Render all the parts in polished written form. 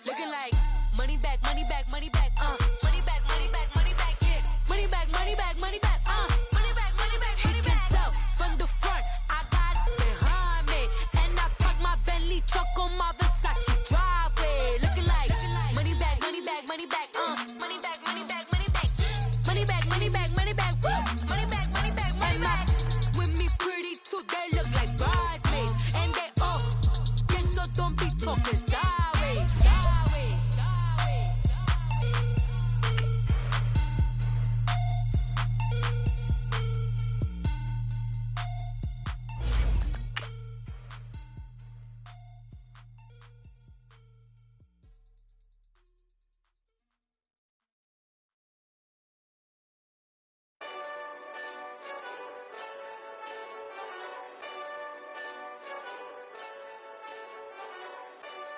Looking like money back, money back, money back, money back, money back, money back, yeah. Money back, money back, money back, money back, money back, money back. He can tell from the front, I got it behind me. And I park my Bentley truck on my Versace driveway. Looking like money back, money back, money back, money back, money back, money back. Money back, money back, money back, woo. Money back, money back, money back. With me pretty too, they look like bridesmaids. And they all gang, so don't be talking sideways.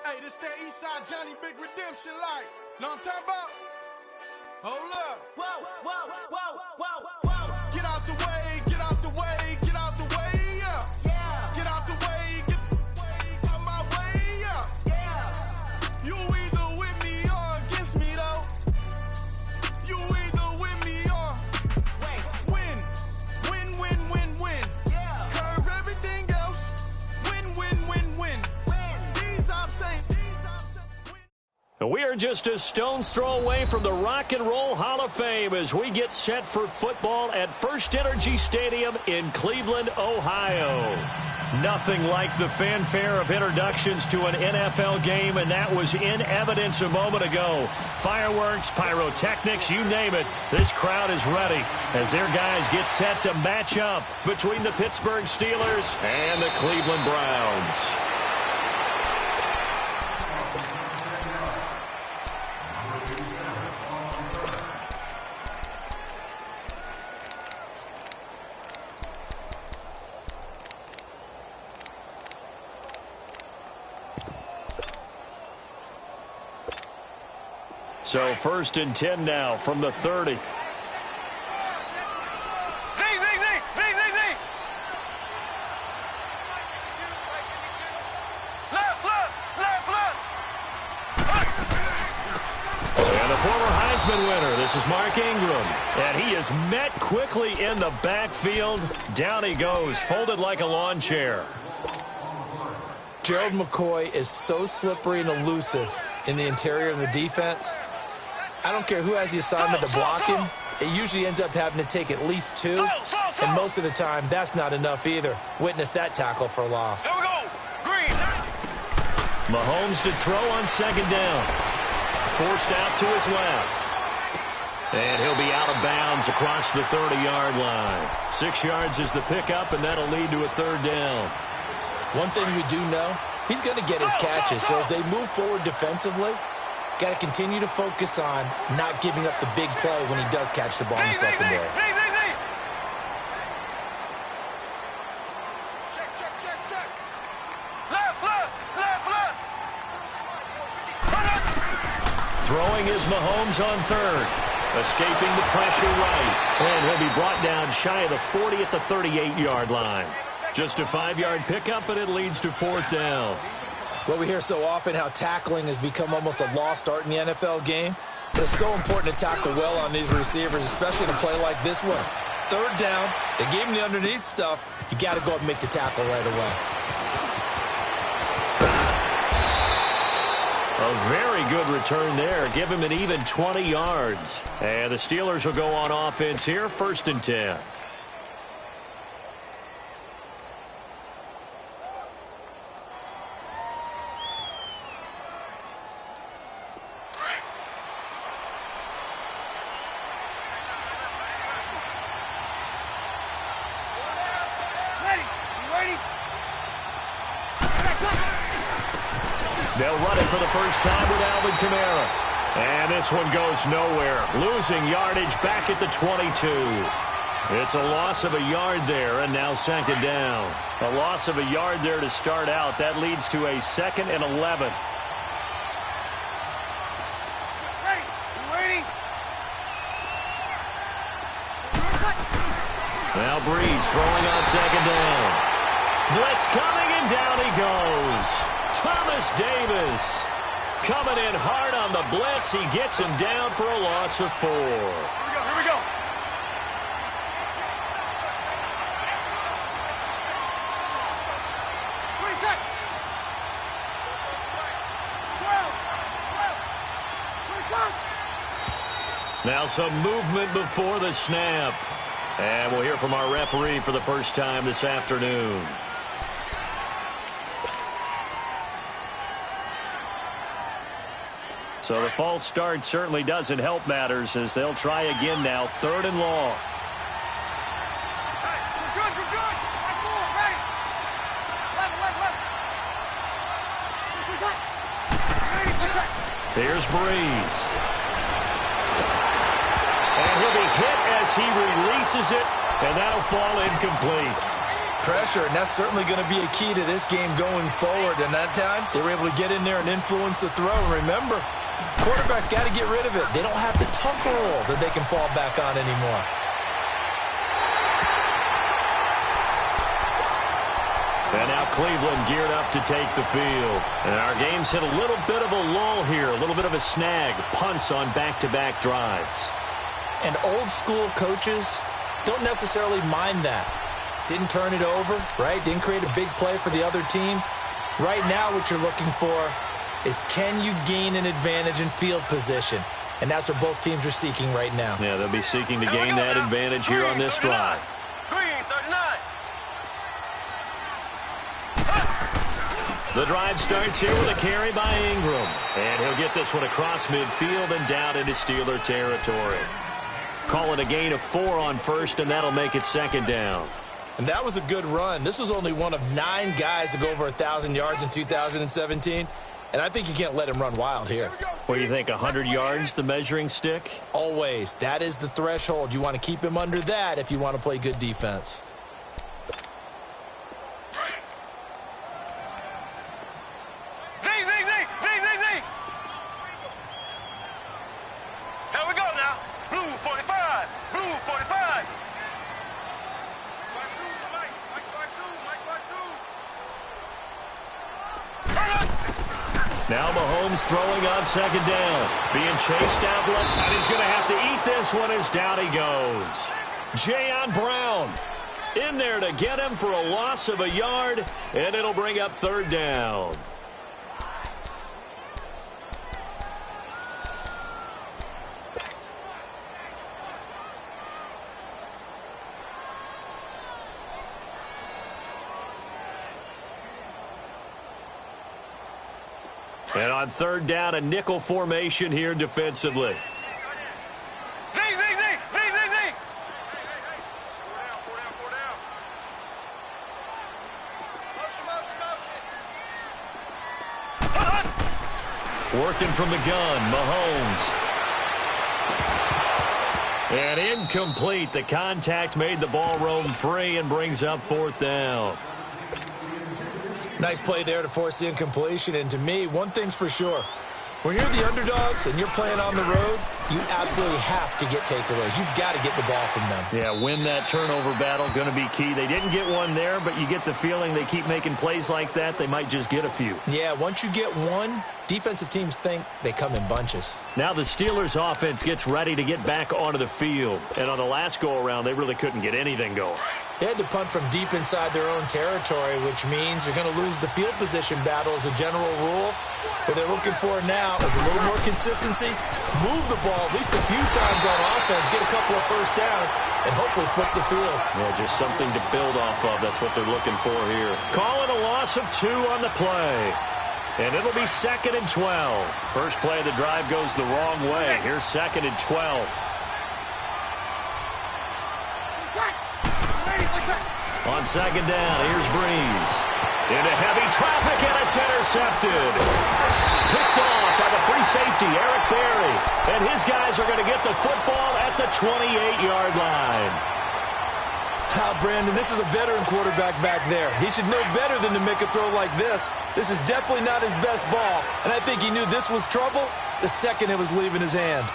Hey, this that Eastside Johnny Big Redemption like. Know what I'm talking about? Hold up. Whoa, whoa, whoa, whoa, whoa. Get out the way, get out the way, get out the way, yeah. Yeah, Get out the way, get out my way, yeah. yeah. You either with me or against me, though. You either with me or win. Win, win, win, win. Yeah. Curve everything else. Win, win, win, win. These I'm saying. We are just a stone's throw away from the Rock and Roll Hall of Fame as we get set for football at First Energy Stadium in Cleveland, Ohio. Nothing like the fanfare of introductions to an NFL game, and that was in evidence a moment ago. Fireworks, pyrotechnics, you name it. This crowd is ready as their guys get set to match up between the Pittsburgh Steelers and the Cleveland Browns. So 1st and 10 now from the 30. Z. And the former Heisman winner, this is Mark Ingram. And he is met quickly in the backfield. Down he goes, folded like a lawn chair. Gerald McCoy is so slippery and elusive in the interior of the defense. I don't care who has the assignment to block him. It usually ends up having to take at least two. And most of the time, that's not enough either. Witness that tackle for loss. Here we go. Green. Mahomes to throw on 2nd down. Forced out to his left. And he'll be out of bounds across the 30-yard line. 6 yards is the pickup, and that'll lead to a 3rd down. One thing we do know, he's going to get his catches. So as they move forward defensively, got to continue to focus on not giving up the big play when he does catch the ball in the secondary. Check. Left. Throwing is Mahomes on 3rd. Escaping the pressure right. And he'll be brought down shy of the 40 at the 38-yard line. Just a 5-yard pickup, and it leads to 4th down. Well, we hear so often how tackling has become almost a lost art in the NFL game. But it's so important to tackle well on these receivers, especially in a play like this one. 3rd down, they gave him the underneath stuff. You got to go up and make the tackle right away. A very good return there. Give him an even 20 yards. And the Steelers will go on offense here, 1st and 10. They'll run it for the first time with Alvin Kamara. And this one goes nowhere. Losing yardage back at the 22. It's a loss of a yard there, and now 2nd down. A loss of a yard there to start out. That leads to a 2nd and 11. Now Breeze throwing on 2nd down. Blitz coming, and down he goes. Thomas Davis. Coming in hard on the blitz. He gets him down for a loss of 4. Here we go. 20 seconds. 12. Now some movement before the snap. And we'll hear from our referee for the first time this afternoon. So the false start certainly doesn't help matters as they'll try again now. 3rd and long. Hey, we're good. Right forward, ready. 11. 80%. Here's Breeze. And he'll be hit as he releases it, and that'll fall incomplete. Pressure, and that's certainly going to be a key to this game going forward. And that time, they were able to get in there and influence the throw. And remember, quarterbacks got to get rid of it. They don't have the tuck roll that they can fall back on anymore. And now Cleveland geared up to take the field. And our game's hit a little bit of a lull here, a little bit of a snag. Punts on back-to-back drives. And old-school coaches don't necessarily mind that. Didn't turn it over, right? Didn't create a big play for the other team. Right now what you're looking for is can you gain an advantage in field position? And that's what both teams are seeking right now. Yeah, they'll be seeking to gain that advantage here on this drive. Green, 39. The drive starts here with a carry by Ingram. And he'll get this one across midfield and down into Steeler territory. Calling a gain of 4 on first, and that'll make it 2nd down. And that was a good run. This was only one of 9 guys to go over 1,000 yards in 2017. And I think you can't let him run wild here. What do you think, 100 yards, the measuring stick? Always. That is the threshold. You want to keep him under that if you want to play good defense. Here we go now. Blue 45. Blue 45. Now Mahomes throwing on 2nd down. Being chased out left, and he's going to have to eat this one as down he goes. Jayon Brown in there to get him for a loss of a yard, and it'll bring up 3rd down. And on 3rd down, a nickel formation here defensively. Working from the gun, Mahomes. And incomplete. The contact made the ball roam free and brings up 4th down. Nice play there to force the incompletion. And to me, one thing's for sure. When you're the underdogs and you're playing on the road, you absolutely have to get takeaways. You've got to get the ball from them. Yeah, win that turnover battle, going to be key. They didn't get one there, but you get the feeling they keep making plays like that, they might just get a few. Yeah, once you get one, defensive teams think they come in bunches. Now the Steelers offense gets ready to get back onto the field. And on the last go-around, they really couldn't get anything going. They had to punt from deep inside their own territory, which means you're going to lose the field position battle as a general rule. What they're looking for now is a little more consistency, move the ball at least a few times on offense, get a couple of first downs, and hopefully flip the field. Yeah, just something to build off of. That's what they're looking for here. Call it a loss of 2 on the play. And it'll be 2nd and 12. First play of the drive goes the wrong way. Here's 2nd and 12. On 2nd down, here's Breeze. Into heavy traffic, and it's intercepted. Picked off by the free safety, Eric Berry. And his guys are going to get the football at the 28-yard line. Brandon, this is a veteran quarterback back there. He should know better than to make a throw like this. This is definitely not his best ball, and I think he knew this was trouble the second it was leaving his hand.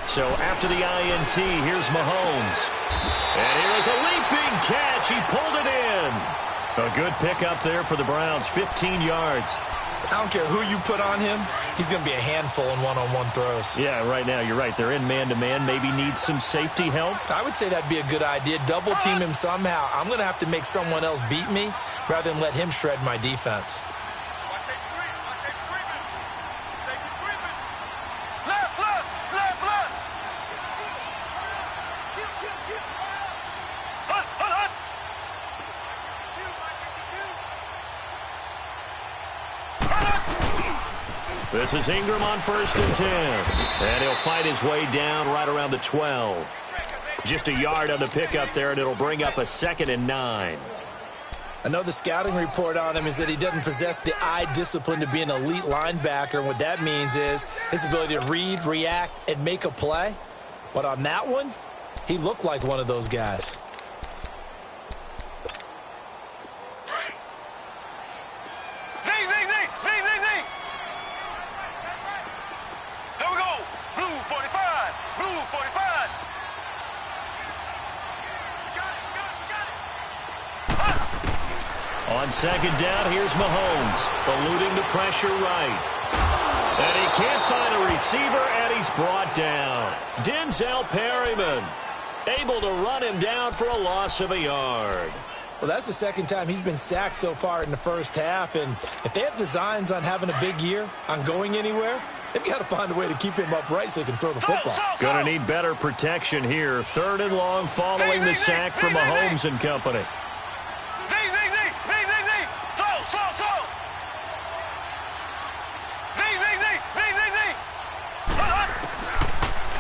So after the INT, here's Mahomes. And here is a leaping catch. He pulled it in. A good pickup there for the Browns, 15 yards. I don't care who you put on him. He's going to be a handful in one-on-one throws. Yeah, right now, you're right. They're in man-to-man. Maybe need some safety help. I would say that'd be a good idea. Double team him somehow. I'm going to have to make someone else beat me rather than let him shred my defense. This is Ingram on 1st and 10. And he'll fight his way down right around the 12. Just a yard on the pickup there, and it'll bring up a 2nd and 9. I know the scouting report on him is that he doesn't possess the eye discipline to be an elite linebacker. And what that means is his ability to read, react, and make a play. But on that one, he looked like one of those guys. On 2nd down, here's Mahomes, eluding the pressure right. And he can't find a receiver, and he's brought down. Denzel Perryman able to run him down for a loss of a yard. Well, that's the 2nd time he's been sacked so far in the first half. And if they have designs on having a big year, on going anywhere, they've got to find a way to keep him upright so he can throw the football. Going to need better protection here. 3rd and long following the sack from Mahomes and company.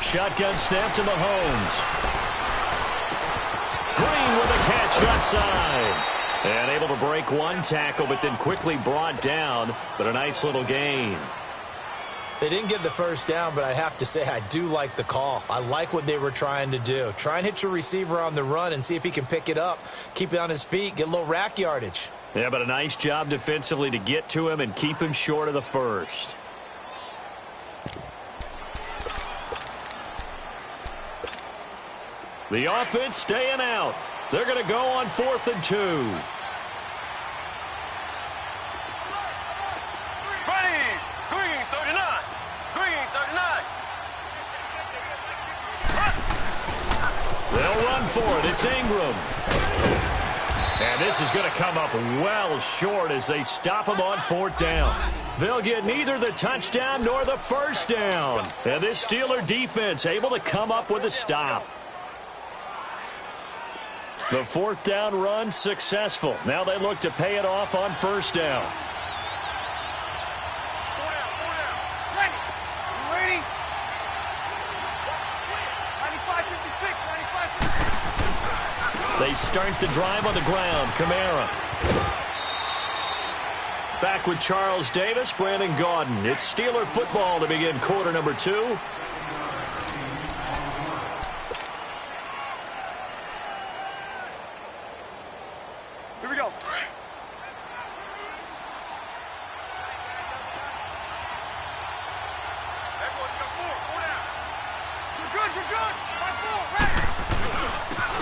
Shotgun snap to Mahomes. Green with a catch outside. And able to break one tackle, but then quickly brought down. But a nice little gain. They didn't get the 1st down, but I have to say I do like the call. I like what they were trying to do. Try and hit your receiver on the run and see if he can pick it up. Keep it on his feet, get a little rack yardage. Yeah, but a nice job defensively to get to him and keep him short of the 1st. The offense staying out. They're going to go on 4th and 2. Ready. Green 39. Green 39. They'll run for it. It's Ingram. And this is going to come up well short as they stop him on 4th down. They'll get neither the touchdown nor the 1st down. And this Steeler defense able to come up with a stop. The 4th down run successful. Now they look to pay it off on 1st down. Ready? 95-56, 95-56. They start the drive on the ground. Kamara. Back with Charles Davis, Brandon Gaudin. It's Steeler football to begin quarter number 2.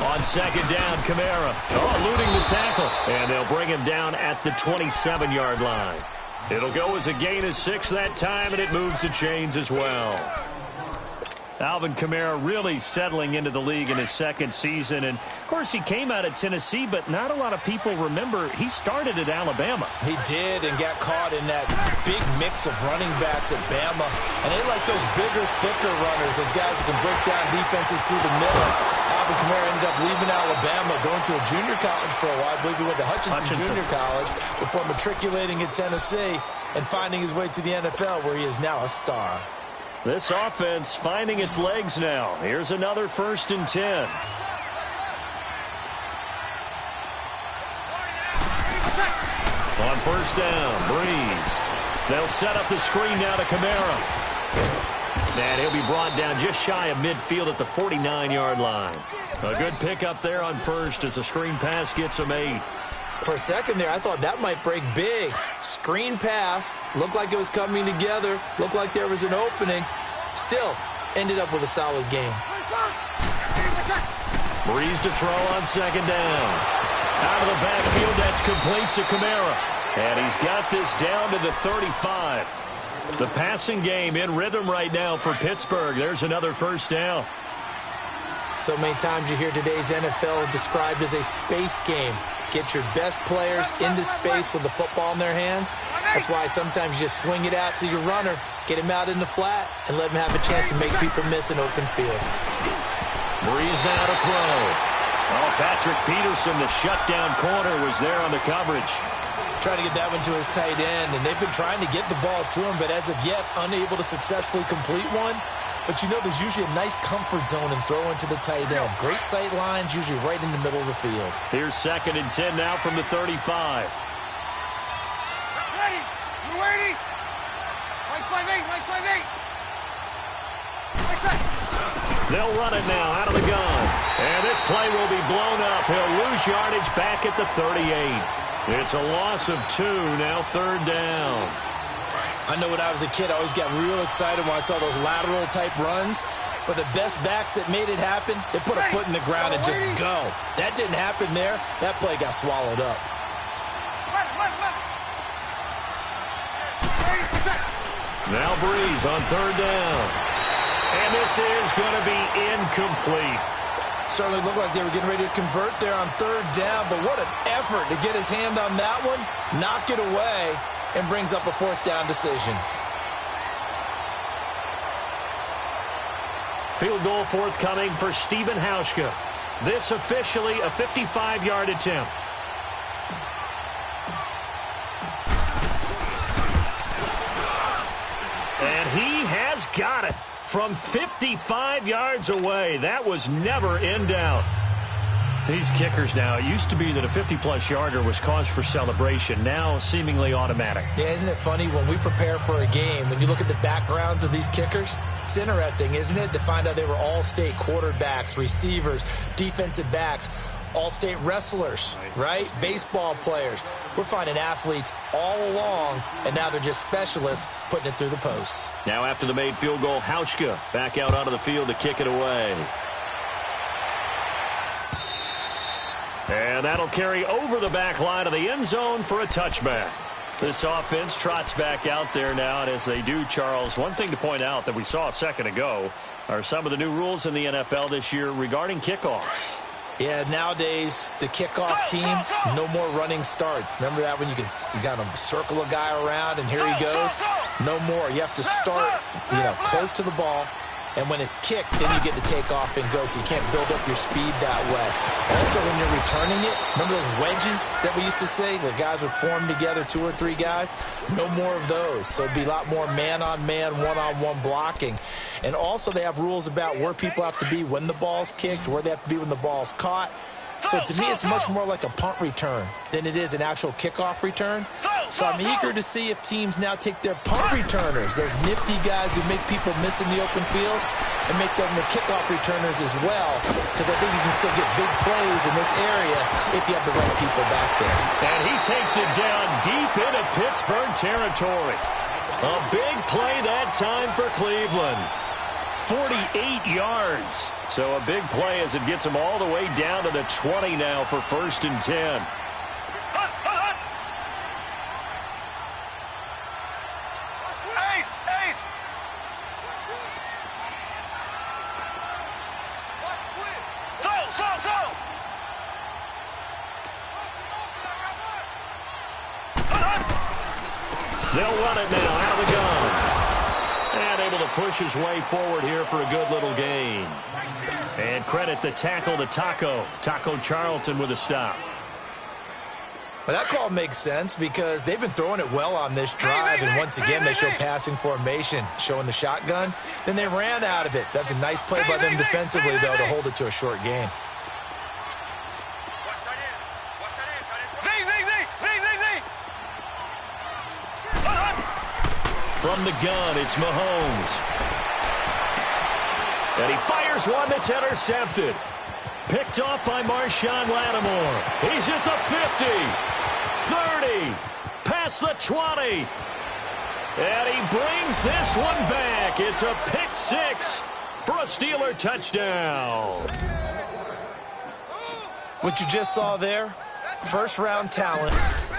On 2nd down, Kamara. Eluding the tackle. And they'll bring him down at the 27-yard line. It'll go as a gain of 6 that time, and it moves the chains as well. Alvin Kamara really settling into the league in his 2nd season. And, of course, he came out of Tennessee, but not a lot of people remember he started at Alabama. He did and got caught in that big mix of running backs at Bama. And they like those bigger, thicker runners, those guys who can break down defenses through the middle. Alvin Kamara ended up leaving Alabama, going to a junior college for a while. I believe he went to Hutchinson Junior College before matriculating at Tennessee and finding his way to the NFL, where he is now a star. This offense finding its legs now. Here's another 1st and 10. On 1st down, Breeze. They'll set up the screen now to Kamara. And he'll be brought down just shy of midfield at the 49-yard line. A good pickup there on 1st as the screen pass gets him 8. For a second there, I thought that might break big. Screen pass, looked like it was coming together, looked like there was an opening. Still, ended up with a solid game. Breeze to throw on second down. Out of the backfield, that's complete to Kamara. And he's got this down to the 35. The passing game in rhythm right now for Pittsburgh. There's another first down. So many times you hear today's NFL described as a space game. Get your best players into space with the football in their hands. That's why sometimes you just swing it out to your runner, get him out in the flat, and let him have a chance to make people miss an open field. Breeze now to throw. Oh, Patrick Peterson, the shutdown corner, was there on the coverage. Trying to get that one to his tight end, and they've been trying to get the ball to him, but as of yet, unable to successfully complete one. But you know there's usually a nice comfort zone in throwing to the tight end. Great sight lines, usually right in the middle of the field. Here's 2nd and 10 now from the 35. Ready? You ready? Like 5'8", like 5'8". Like that. They'll run it now out of the gun. And this play will be blown up. He'll lose yardage back at the 38. It's a loss of 2, now 3rd down. I know when I was a kid, I always got real excited when I saw those lateral-type runs. But the best backs that made it happen, they put a foot in the ground and just go. That didn't happen there. That play got swallowed up. Now Breeze on 3rd down. And this is going to be incomplete. Certainly looked like they were getting ready to convert there on 3rd down, but what an effort to get his hand on that one, knock it away, and brings up a 4th down decision. Field goal forthcoming for Stephen Hauschka. This officially a 55-yard attempt. And he has got it. From 55 yards away. That was never in doubt. These kickers now, it used to be that a 50-plus yarder was cause for celebration. Now seemingly automatic. Yeah, isn't it funny when we prepare for a game, when you look at the backgrounds of these kickers, it's interesting, isn't it, to find out they were all-state quarterbacks, receivers, defensive backs, all-state wrestlers, right? Baseball players. We're finding athletes all along, and now they're just specialists putting it through the posts. Now after the made field goal, Hauschka back out onto the field to kick it away. And that'll carry over the back line of the end zone for a touchback. This offense trots back out there now, and as they do, Charles, one thing to point out that we saw a second ago are some of the new rules in the NFL this year regarding kickoffs. Yeah, nowadays, the kickoff team, no more running starts. Remember that when you got to circle a guy around and here he goes? No more. You have to start, close to the ball. And when it's kicked, then you get to take off and go, so you can't build up your speed that way. Also, when you're returning it, remember those wedges that we used to say where guys would form together, 2 or 3 guys? No more of those. So it'd be a lot more man-on-man, one-on-one blocking. And also they have rules about where people have to be when the ball's kicked, where they have to be when the ball's caught. So to me, it's much more like a punt return than it is an actual kickoff return. So I'm eager to see if teams now take their punt returners, those nifty guys who make people miss in the open field, and make them the kickoff returners as well, because I think you can still get big plays in this area if you have the right people back there. And he takes it down deep into Pittsburgh territory. A big play that time for Cleveland. 48 yards. So a big play as it gets him all the way down to the 20 now for 1st and 10. They'll run it now out of the gun. And able to push his way forward here for a good little gain. And credit the tackle to Taco Charlton with a stop. Well, that call makes sense because they've been throwing it well on this drive, and once again they show passing formation, showing the shotgun. Then they ran out of it. That's a nice play by them defensively, though, to hold it to a short gain. From the gun, it's Mahomes. And he fires one that's intercepted. Picked off by Marshawn Lattimore. He's at the 50, 30, past the 20. And he brings this one back. It's a pick six for a Steeler touchdown. What you just saw there, first-round talent,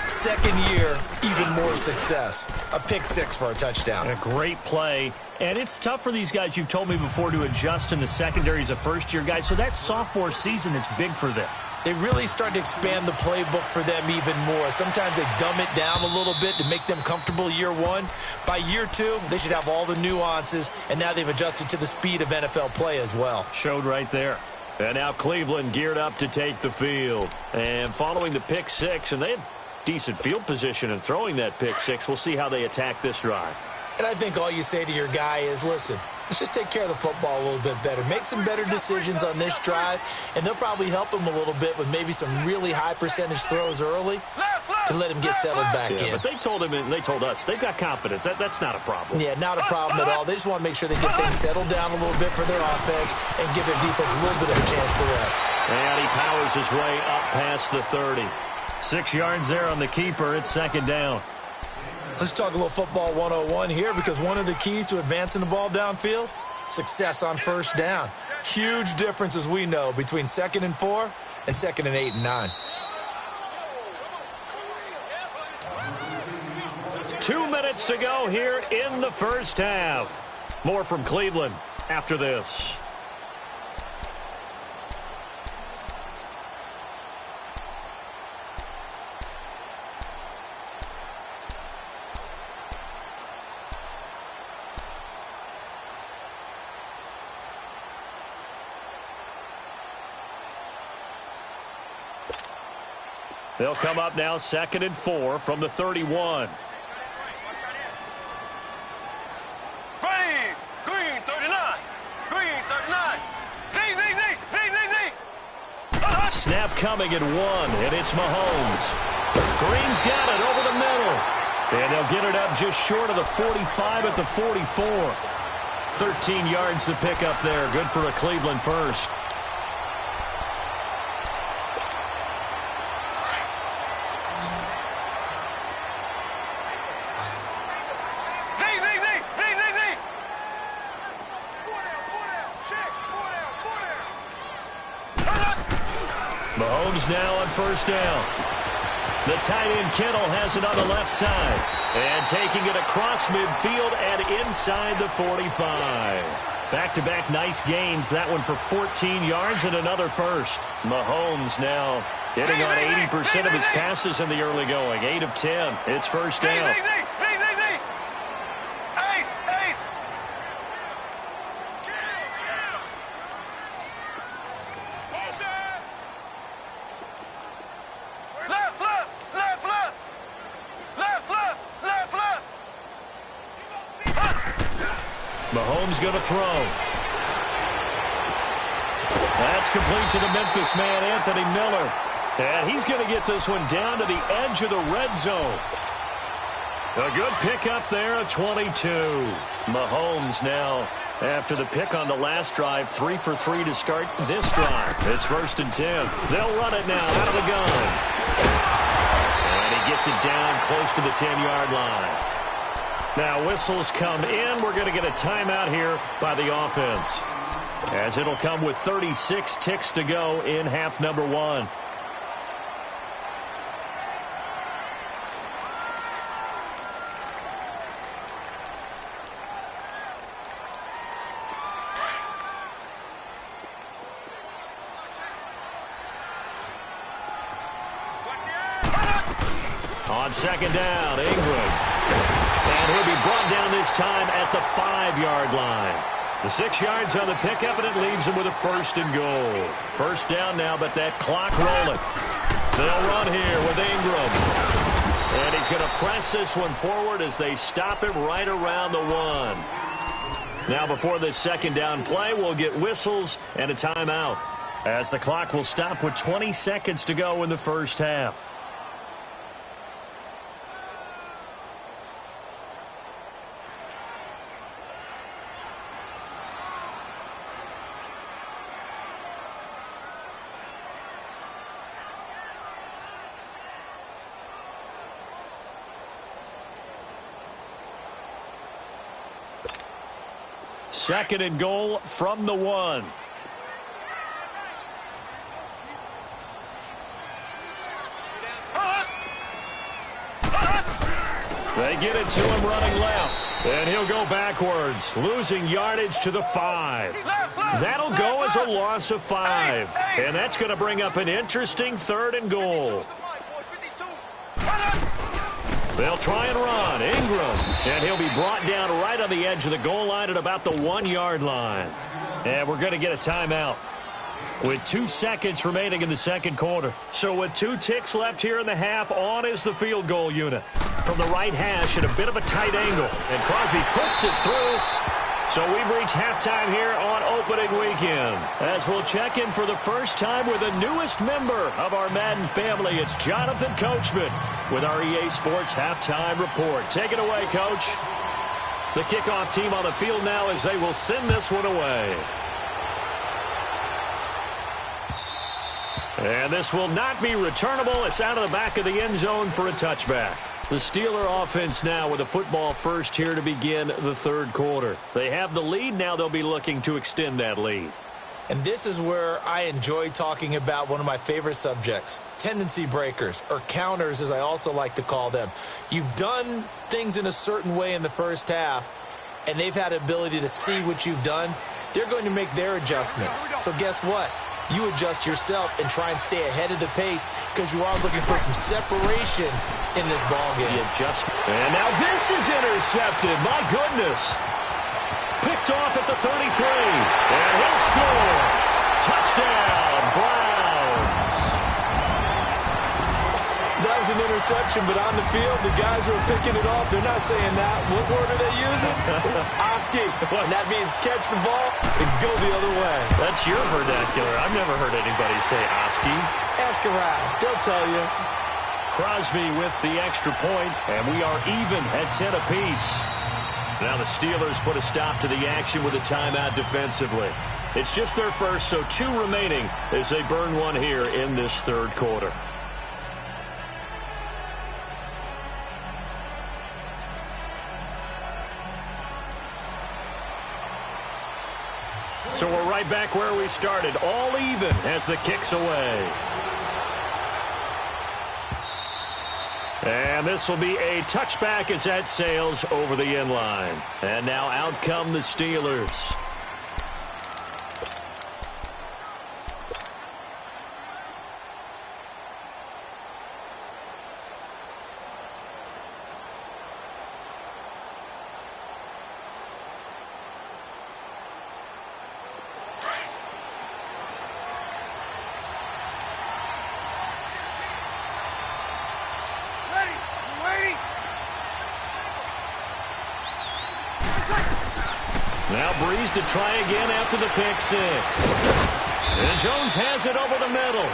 second year, even more success. A pick six for a touchdown. And a great play. And it's tough for these guys, you've told me before, to adjust in the secondary as a first-year guy. So that sophomore season is big for them. They really start to expand the playbook for them even more. Sometimes they dumb it down a little bit to make them comfortable year one. By year two, they should have all the nuances, and now they've adjusted to the speed of NFL play as well. Showed right there. And now Cleveland geared up to take the field. And following the pick six, and they had decent field position in throwing that pick six. We'll see how they attack this drive. And I think all you say to your guy is, listen, let's just take care of the football a little bit better. Make some better decisions on this drive, and they'll probably help him a little bit with maybe some really high percentage throws early to let him get settled back in. But they told him, and they told us, they've got confidence. That's not a problem. Yeah, not a problem at all. They just want to make sure they get things settled down a little bit for their offense and give their defense a little bit of a chance to rest. And he powers his way up past the 30. 6 yards there on the keeper. It's second down. Let's talk a little football 101 here, because one of the keys to advancing the ball downfield, success on first down. Huge difference, as we know, between 2nd and 4 and 2nd and 8 and 9. 2 minutes to go here in the first half. More from Cleveland after this. They'll come up now 2nd and 4 from the 31. Green 39. Green 39. Z. Snap coming at 1, and it's Mahomes. Green's got it over the middle. And they'll get it up just short of the 45 at the 44. 13 yards to pick up there. Good for a Cleveland first. Mahomes now on first down. The tight end Kittle has it on the left side. And taking it across midfield and inside the 45. Back-to-back nice gains. That one for 14 yards and another first. Mahomes now hitting on 80% of his passes in the early going. 8 of 10. It's first down. Mahomes going to throw. That's complete to the Memphis man, Anthony Miller. And he's going to get this one down to the edge of the red zone. A good pick up there at 22. Mahomes now, after the pick on the last drive, 3 for 3 to start this drive. It's 1st and 10. They'll run it now out of the gun. And he gets it down close to the 10-yard line. Now whistles come in. We're going to get a timeout here by the offense, as it'll come with 36 ticks to go in half number 1. On second down, Ingram. And he'll be brought down this time at the 5-yard line. The 6 yards on the pickup, and it leaves him with a 1st and goal. First down now, but that clock rolling. They'll run here with Ingram. And he's going to press this one forward as they stop him right around the 1. Now before this second down play, we'll get whistles and a timeout, as the clock will stop with 20 seconds to go in the first half. Second and goal from the 1. They get it to him running left, and he'll go backwards, losing yardage to the 5. That'll go as a loss of 5, and that's going to bring up an interesting 3rd and goal. They'll try and run. Ingram, and he'll be brought down right on the edge of the goal line at about the 1-yard line. And we're going to get a timeout with 2 seconds remaining in the second quarter. So with 2 ticks left here in the half, on is the field goal unit. From the right hash at a bit of a tight angle. And Crosby puts it through. So we've reached halftime here on opening weekend. As we'll check in for the first time with the newest member of our Madden family, it's Jonathan Coachman with our EA Sports Halftime Report. Take it away, Coach. The kickoff team on the field now as they will send this one away. And this will not be returnable. It's out of the back of the end zone for a touchback. The Steeler offense now with a football first here to begin the third quarter. They have the lead. Now they'll be looking to extend that lead. And this is where I enjoy talking about one of my favorite subjects, tendency breakers, or counters as I also like to call them. You've done things in a certain way in the first half, and they've had the ability to see what you've done. They're going to make their adjustments. So guess what? You adjust yourself and try and stay ahead of the pace because you are looking for some separation in this ballgame. The adjustment. And now this is intercepted. My goodness. Picked off at the 33. And he'll score. Touchdown, Browns. That was an interception, but on the field, the guys who are picking it off, they're not saying that. What word are they using? It's Oski. And that means catch the ball and go the other way. That's your vernacular. I've never heard anybody say Oski. Ask around. They'll tell you. Crosby with the extra point, and we are even at 10 apiece. Now the Steelers put a stop to the action with a timeout defensively. It's just their first, so 2 remaining as they burn one here in this third quarter. So we're right back where we started, all even as the kick's away. And this will be a touchback as that sails over the end line. And now out come the Steelers. Now Breeze to try again after the pick 6. And Jones has it over the middle.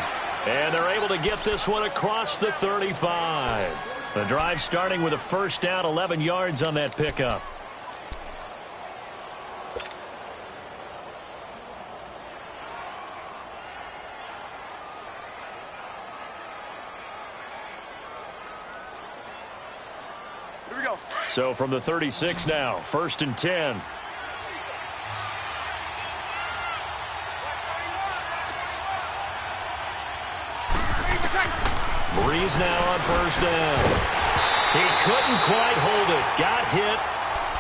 And they're able to get this one across the 35. The drive starting with a first down, 11 yards on that pickup. Here we go. So from the 36 now, 1st and 10. Breeze now on first down. He couldn't quite hold it. Got hit.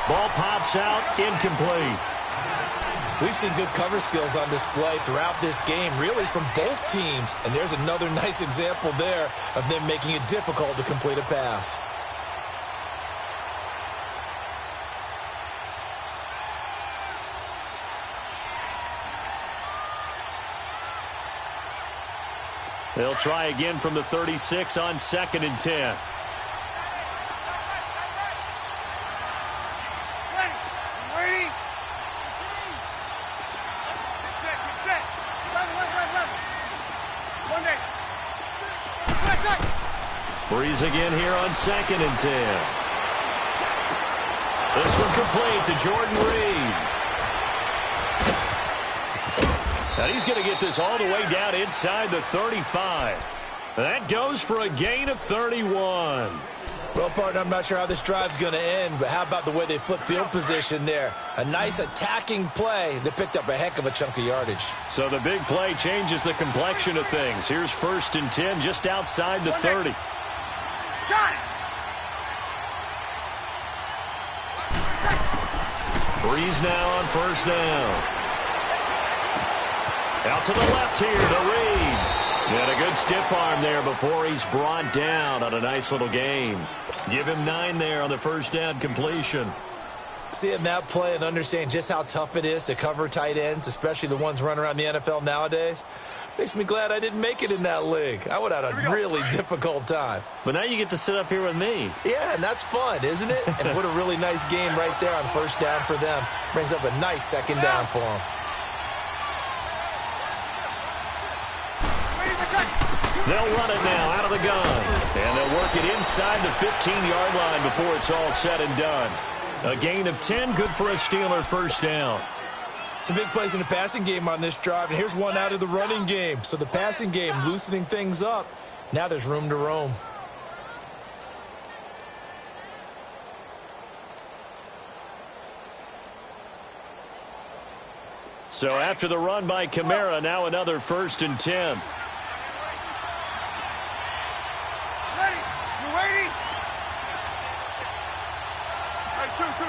Ball pops out. Incomplete. We've seen good cover skills on display throughout this game, really from both teams. And there's another nice example there of them making it difficult to complete a pass. They'll try again from the 36 on 2nd and 10. Ready? Get set, get set. Left. One day. Breeze again here on 2nd and 10. This one complete to Jordan Reed. And he's going to get this all the way down inside the 35. That goes for a gain of 31. Well, partner, I'm not sure how this drive's going to end, but how about the way they flip field position there? A nice attacking play that picked up a heck of a chunk of yardage. So the big play changes the complexion of things. Here's 1st and 10 just outside the 30. Got it. Breeze now on 1st down. Out to the left here to Reed. And a good stiff arm there before he's brought down on a nice little game. Give him 9 there on the 1st down completion. Seeing that play and understanding just how tough it is to cover tight ends, especially the ones running around the NFL nowadays, makes me glad I didn't make it in that league. I would have had a really difficult time. But now you get to sit up here with me. Yeah, and that's fun, isn't it? And what a really nice game right there on 1st down for them. Brings up a nice 2nd down for them. They'll run it now out of the gun. And they'll work it inside the 15-yard line before it's all said and done. A gain of 10, good for a Steeler 1st down. Some big plays in the passing game on this drive, and here's one out of the running game. So the passing game loosening things up. Now there's room to roam. So after the run by Kamara, now another 1st and 10. Ready? You ready? Hey, two. 12.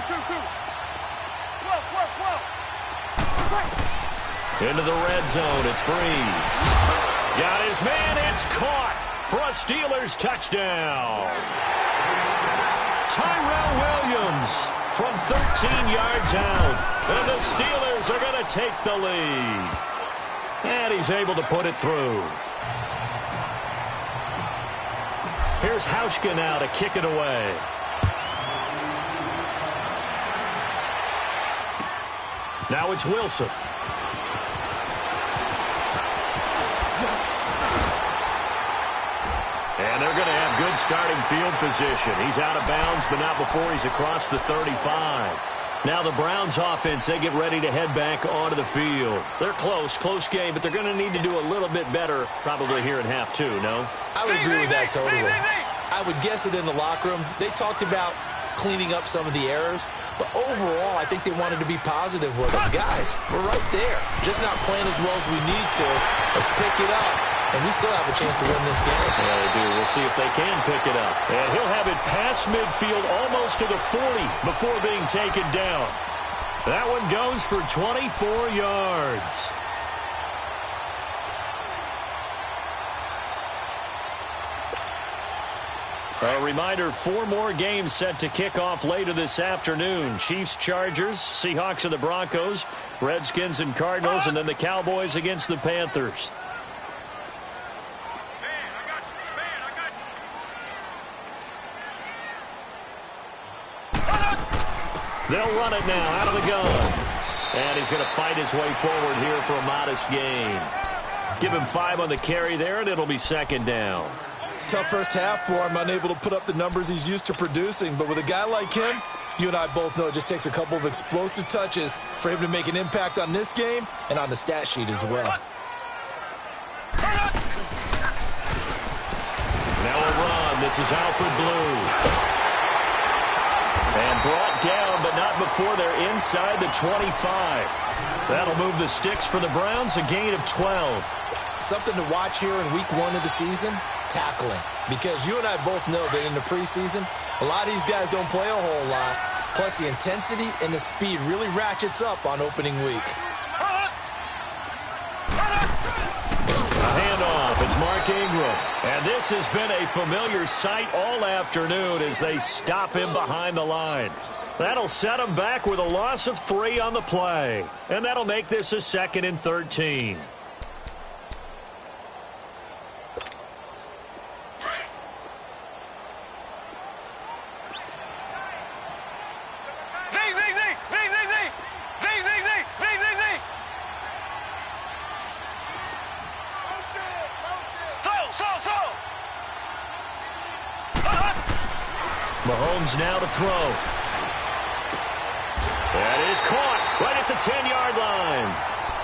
Into the red zone, it's Breeze. Got his man, it's caught for a Steelers touchdown. Tyrell Williams from 13 yards out. And the Steelers are going to take the lead. And he's able to put it through. Here's Hauschka now to kick it away. Now it's Wilson. And they're going to have good starting field position. He's out of bounds, but not before he's across the 35. Now the Browns offense, they get ready to head back onto the field. They're close game, but they're going to need to do a little bit better probably here in half 2, no? I would agree with that totally. I would guess it in the locker room. They talked about cleaning up some of the errors, but overall, I think they wanted to be positive with them. Guys, we're right there. Just not playing as well as we need to. Let's pick it up, and we still have a chance to win this game. Yeah, they do. We'll see if they can pick it up. And he'll have it past midfield almost to the 40 before being taken down. That one goes for 24 yards. A reminder, 4 more games set to kick off later this afternoon. Chiefs, Chargers, Seahawks and the Broncos, Redskins and Cardinals, and then the Cowboys against the Panthers. They'll run it now out of the gun. And he's going to fight his way forward here for a modest gain. Give him 5 on the carry there, and it'll be 2nd down. Tough first half for him, unable to put up the numbers he's used to producing. But with a guy like him, you and I both know it just takes a couple of explosive touches for him to make an impact on this game and on the stat sheet as well. Now a run. This is Alfred Blue. And brought down, but not before they're inside the 25. That'll move the sticks for the Browns, a gain of 12. Something to watch here in week 1 of the season, tackling. Because you and I both know that in the preseason, a lot of these guys don't play a whole lot. Plus, the intensity and the speed really ratchets up on opening week. A handoff. It's Mark Ingram. And this has been a familiar sight all afternoon as they stop him behind the line. That'll set him back with a loss of 3 on the play. And that'll make this a 2nd and 13. Mahomes now to throw. That is caught right at the 10-yard line.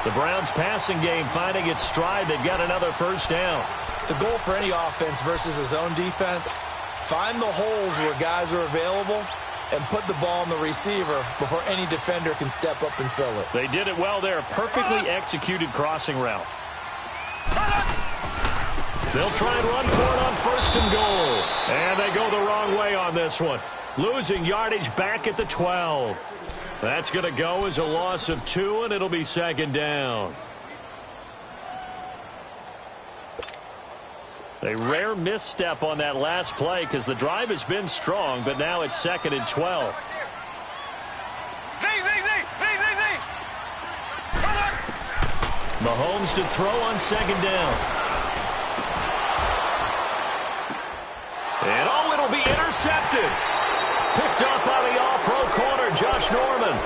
The Browns passing game finding its stride. They've got another 1st down. The goal for any offense versus his own defense, Find the holes where guys are available and put the ball on the receiver before any defender can step up and fill it. They did it well there. Perfectly executed crossing route. They'll try and run for it on 1st and goal. And they go the wrong way on this one. Losing yardage back at the 12. That's going to go as a loss of 2, and it'll be 2nd down. A rare misstep on that last play because the drive has been strong, but now it's 2nd and 12. Mahomes to throw on 2nd down. And it'll be intercepted. Picked up by the all-pro corner, Josh Norman.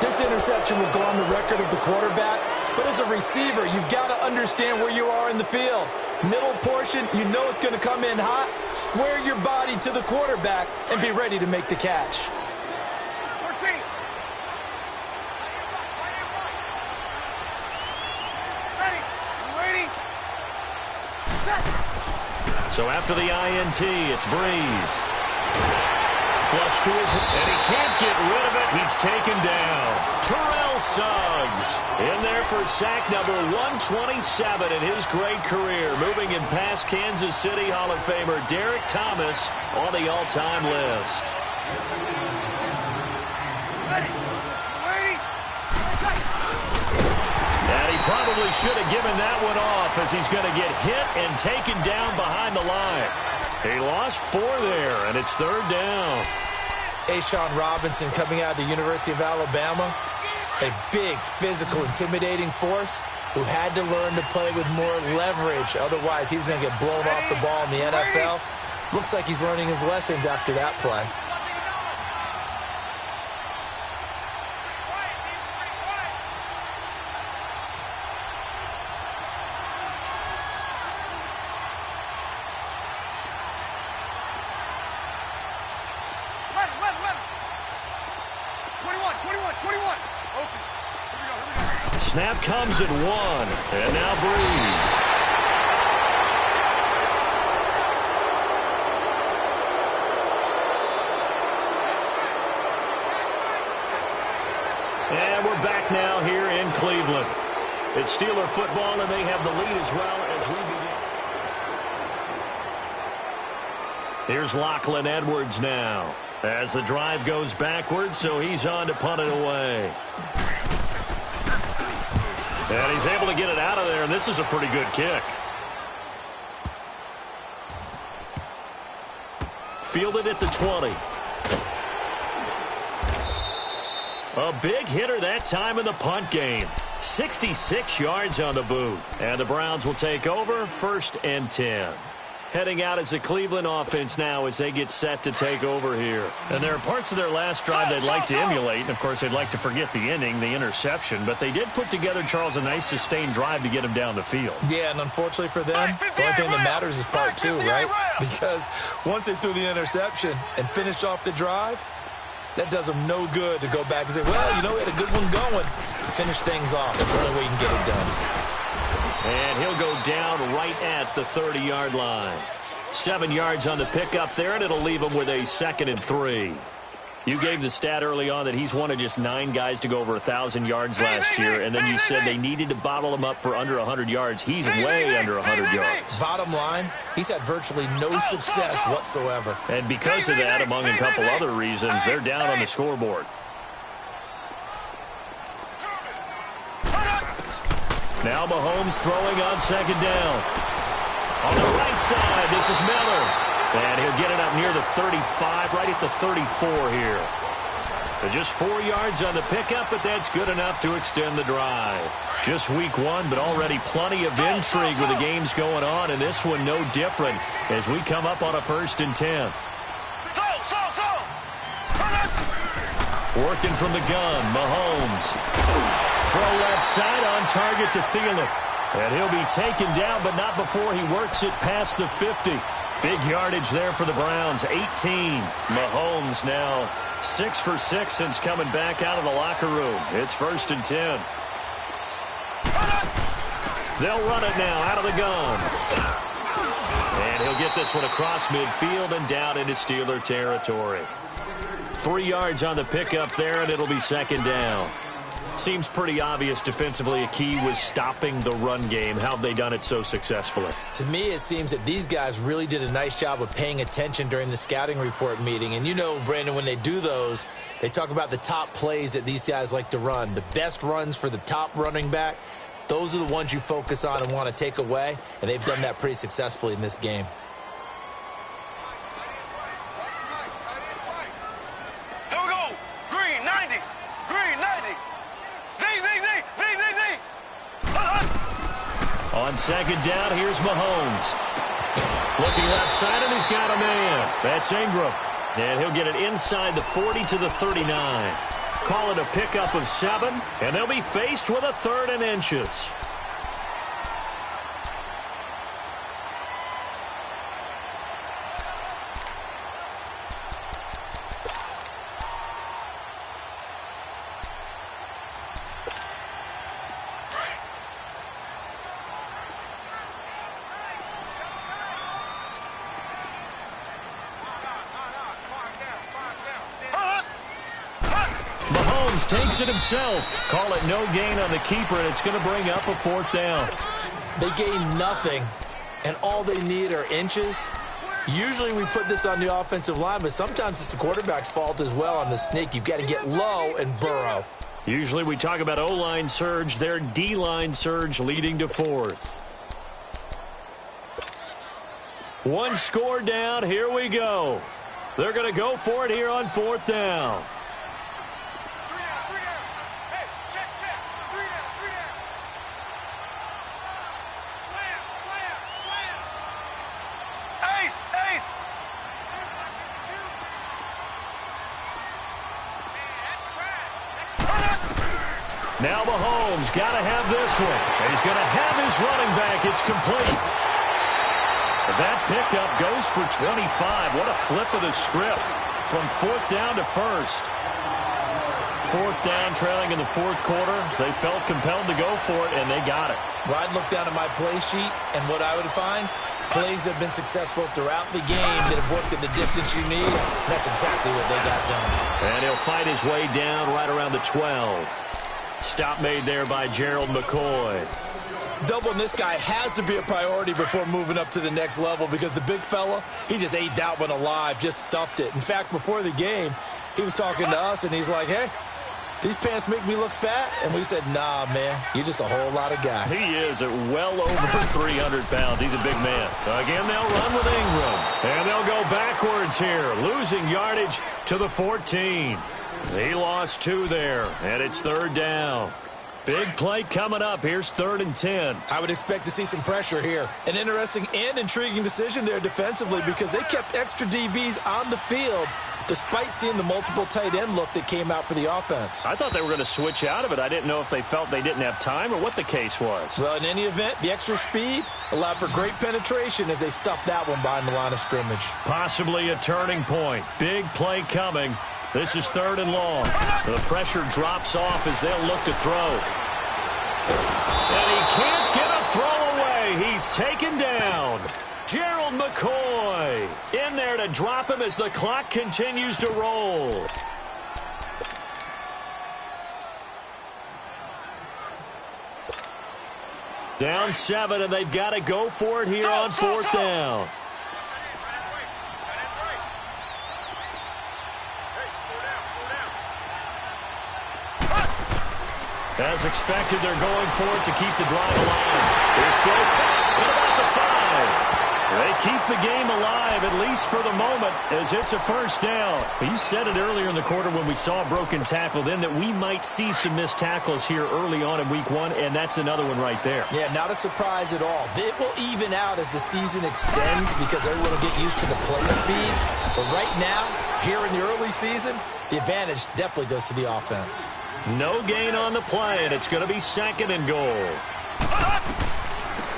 This interception will go on the record of the quarterback, but as a receiver, you've got to understand where you are in the field. Middle portion, you know it's going to come in hot. Square your body to the quarterback and be ready to make the catch. So after the INT, it's Breeze. Flush to his, and he can't get rid of it. He's taken down. Terrell Suggs in there for sack number 127 in his great career. Moving in past Kansas City Hall of Famer Derek Thomas on the all-time list. And he probably should have given that one off as he's going to get hit and taken down behind the line. He lost 4 there, and it's 3rd down. Ashawn Robinson coming out of the University of Alabama, a big, physical, intimidating force who had to learn to play with more leverage. Otherwise, he's going to get blown off the ball in the NFL. Looks like he's learning his lessons after that play. Snap comes at 1, and now Breeze. And we're back now here in Cleveland. It's Steeler football, and they have the lead as well as we begin. Here's Lachlan Edwards now as the drive goes backwards, so he's on to punt it away. And he's able to get it out of there, and this is a pretty good kick. Fielded at the 20. A big hitter that time in the punt game. 66 yards on the boot. And the Browns will take over 1st and 10. Heading out as the Cleveland offense now as they get set to take over here. And there are parts of their last drive they'd like to emulate. And, of course, they'd like to forget the ending, the interception. But they did put together, Charles, a nice sustained drive to get him down the field. Yeah, and unfortunately for them, the only thing that matters is part 2, right? Because once they threw the interception and finished off the drive, that does them no good to go back and say, well, you know, we had a good one going. Finish things off. That's the only way you can get it done. And he'll go down right at the 30-yard line. 7 yards on the pickup there, and it'll leave him with a 2nd and 3. You gave the stat early on that he's one of just 9 guys to go over 1,000 yards last year, and then you said they needed to bottle him up for under 100 yards. He's way under 100 yards. Bottom line, he's had virtually no success whatsoever. And because of that, among a couple other reasons, they're down on the scoreboard. Now Mahomes throwing on 2nd down. On the right side, this is Miller. And he'll get it up near the 35, right at the 34 here. But just 4 yards on the pickup, but that's good enough to extend the drive. Just week 1, but already plenty of intrigue with the games going on, and this one no different as we come up on a 1st and 10. Working from the gun, Mahomes. Throw left side on target to Thielen. And he'll be taken down, but not before he works it past the 50. Big yardage there for the Browns, 18. Mahomes now 6 for 6 since coming back out of the locker room. It's 1st and 10. They'll run it now out of the gun. And he'll get this one across midfield and down into Steeler territory. 3 yards on the pickup there, and it'll be second down. Seems pretty obvious defensively a key was stopping the run game. How have they done it so successfully? To me, it seems that these guys really did a nice job of paying attention during the scouting report meeting. And you know, Brandon, when they do those, they talk about the top plays that these guys like to run. The best runs for the top running back, those are the ones you focus on and want to take away. And they've done that pretty successfully in this game. Here we go. Green 90. Green 90. On second down, here's Mahomes. Looking left side, and he's got a man. That's Ingram. And he'll get it inside the 40 to the 39. Call it a pickup of 7, and they'll be faced with a 3rd and inches. Takes it himself. Call it no gain on the keeper, and it's going to bring up a 4th down. They gain nothing, and all they need are inches. Usually we put this on the offensive line, but sometimes it's the quarterback's fault as well on the sneak. You've got to get low and burrow. Usually we talk about O-line surge, their D-line surge leading to 4th. 1 score down. Here we go. They're going to go for it here on 4th down. Now Mahomes got to have this one. And he's going to have his running back. It's complete. That pickup goes for 25. What a flip of the script from 4th down to 1st. 4th down, trailing in the 4th quarter. They felt compelled to go for it, and they got it. Well, I'd look down at my play sheet, and what I would find, plays have been successful throughout the game that have worked at the distance you need. And that's exactly what they got done. And he'll fight his way down right around the 12. Stop made there by Gerald McCoy. Doubling this guy has to be a priority before moving up to the next level because the big fella, he just ate that one alive, just stuffed it. In fact, before the game, he was talking to us, and he's like, hey, these pants make me look fat? And we said, nah, man, you're just a whole lot of guy. He is at well over 300 pounds. He's a big man. Again, they'll run with Ingram. And they'll go backwards here, losing yardage to the 14. He lost 2 there, and it's 3rd down. Big play coming up. Here's 3rd and 10. I would expect to see some pressure here. An interesting and intriguing decision there defensively because they kept extra DBs on the field despite seeing the multiple tight end look that came out for the offense. I thought they were going to switch out of it. I didn't know if they felt they didn't have time or what the case was. Well, in any event, the extra speed allowed for great penetration as they stuffed that one behind the line of scrimmage. Possibly a turning point. Big play coming. This is 3rd and long. The pressure drops off as they'll look to throw. And he can't get a throw away. He's taken down. Gerald McCoy in there to drop him as the clock continues to roll. Down 7, and they've got to go for it here on 4th down. As expected, they're going for it to keep the drive alive. Here's throw at about the 5. They keep the game alive, at least for the moment, as it's a 1st down. You said it earlier in the quarter when we saw a broken tackle then that we might see some missed tackles here early on in week 1, and that's another one right there. Yeah, not a surprise at all. It will even out as the season extends because everyone will get used to the play speed. But right now, here in the early season, the advantage definitely goes to the offense. No gain on the play, and it's going to be 2nd and goal.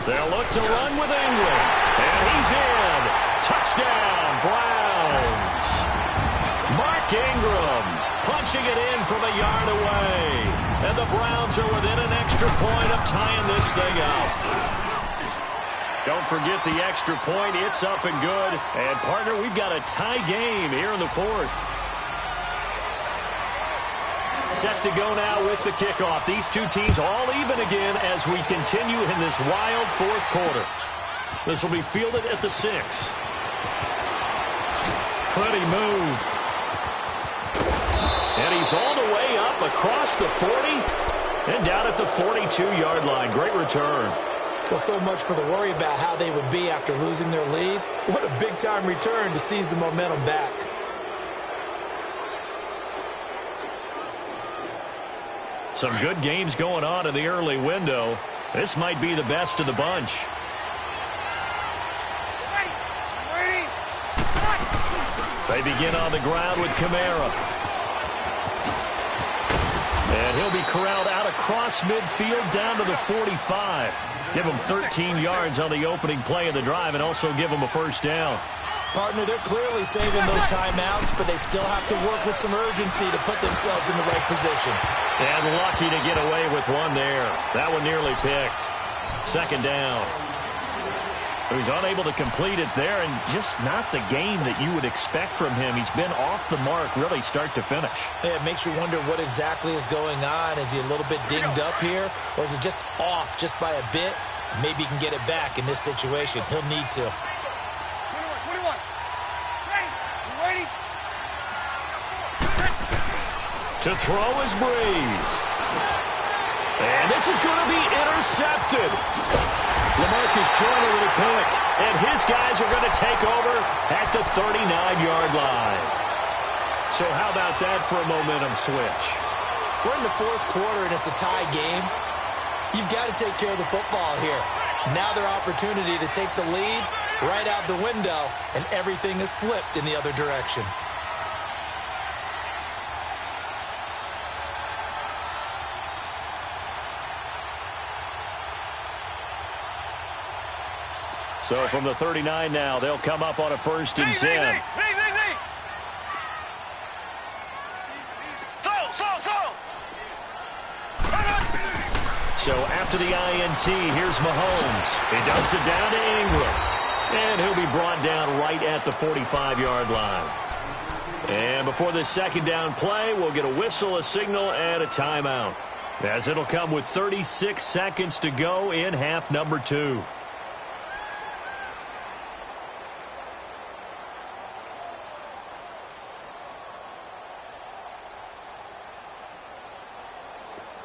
They'll look to run with Ingram. And he's in. Touchdown, Browns. Mark Ingram punching it in from a yard away. And the Browns are within an extra point of tying this thing up. Don't forget the extra point. It's up and good. And, partner, we've got a tie game here in the fourth. Set to go now with the kickoff. These two teams all even again as we continue in this wild fourth quarter. This will be fielded at the 6. Pretty move. And he's all the way up across the 40 and down at the 42-yard line. Great return. Well, so much for the worry about how they would be after losing their lead. What a big-time return to seize the momentum back. Some good games going on in the early window. This might be the best of the bunch. They begin on the ground with Kamara. And he'll be corralled out across midfield down to the 45. Give him 13 yards on the opening play of the drive and also give him a first down. Partner, they're clearly saving those timeouts, but they still have to work with some urgency to put themselves in the right position. And lucky to get away with one there. That one nearly picked. Second down. He's unable to complete it there, and just not the game that you would expect from him. He's been off the mark really start to finish. Yeah, it makes you wonder what exactly is going on. Is he a little bit dinged up here, or is it just off just by a bit? Maybe he can get it back in this situation. He'll need to. 21. Ready? To throw is Breeze. And this is going to be intercepted. LaMarcus Joyner with a pick, and his guys are going to take over at the 39-yard line. So how about that for a momentum switch? We're in the fourth quarter, and it's a tie game. You've got to take care of the football here. Now their opportunity to take the lead right out the window, and everything is flipped in the other direction. So from the 39 now, they'll come up on a 1st and 10. So after the INT, here's Mahomes. He dumps it down to Ingram. And he'll be brought down right at the 45-yard line. And before this second down play, we'll get a whistle, a signal, and a timeout, as it'll come with 36 seconds to go in half number 2.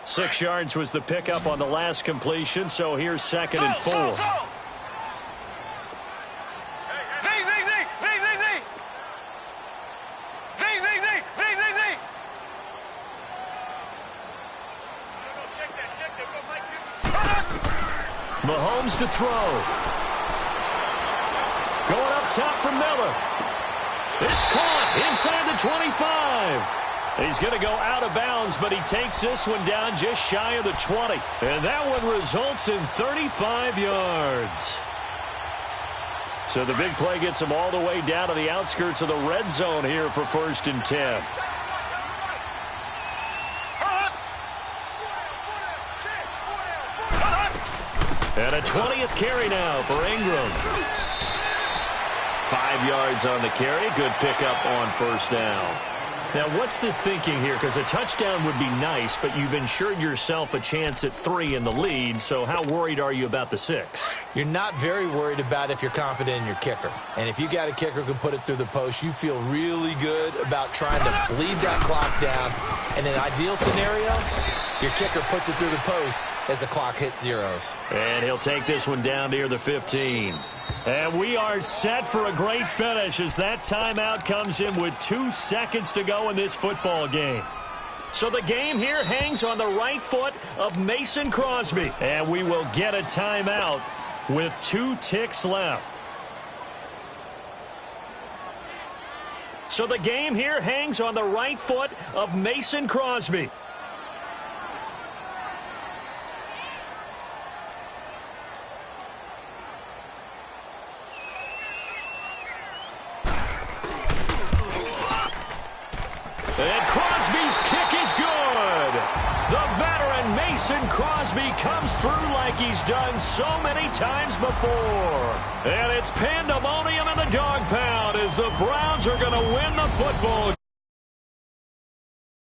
Six yards was the pickup on the last completion, so here's 2nd and 4. Mahomes to throw. Going up top for Miller. It's caught inside the 25. He's going to go out of bounds, but he takes this one down just shy of the 20. And that one results in 35 yards. So the big play gets him all the way down to the outskirts of the red zone here for 1st and 10. And a 20th carry now for Ingram. 5 yards on the carry. Good pickup on 1st down. Now, what's the thinking here? Because a touchdown would be nice, but you've ensured yourself a chance at 3 in the lead, so how worried are you about the 6? You're not very worried about if you're confident in your kicker. And if you got a kicker who can put it through the post, you feel really good about trying to bleed that clock down. In an ideal scenario, your kicker puts it through the post as the clock hits zeros. And he'll take this one down near the 15. And we are set for a great finish as that timeout comes in with 2 seconds to go in this football game. So the game here hangs on the right foot of Mason Crosby. And we will get a timeout with 2 ticks left. So the game here hangs on the right foot of Mason Crosby. And Crosby's kick is good. The veteran Mason Crosby Crosby comes through like he's done so many times before. And it's pandemonium in the dog pound as the Browns are going to win the football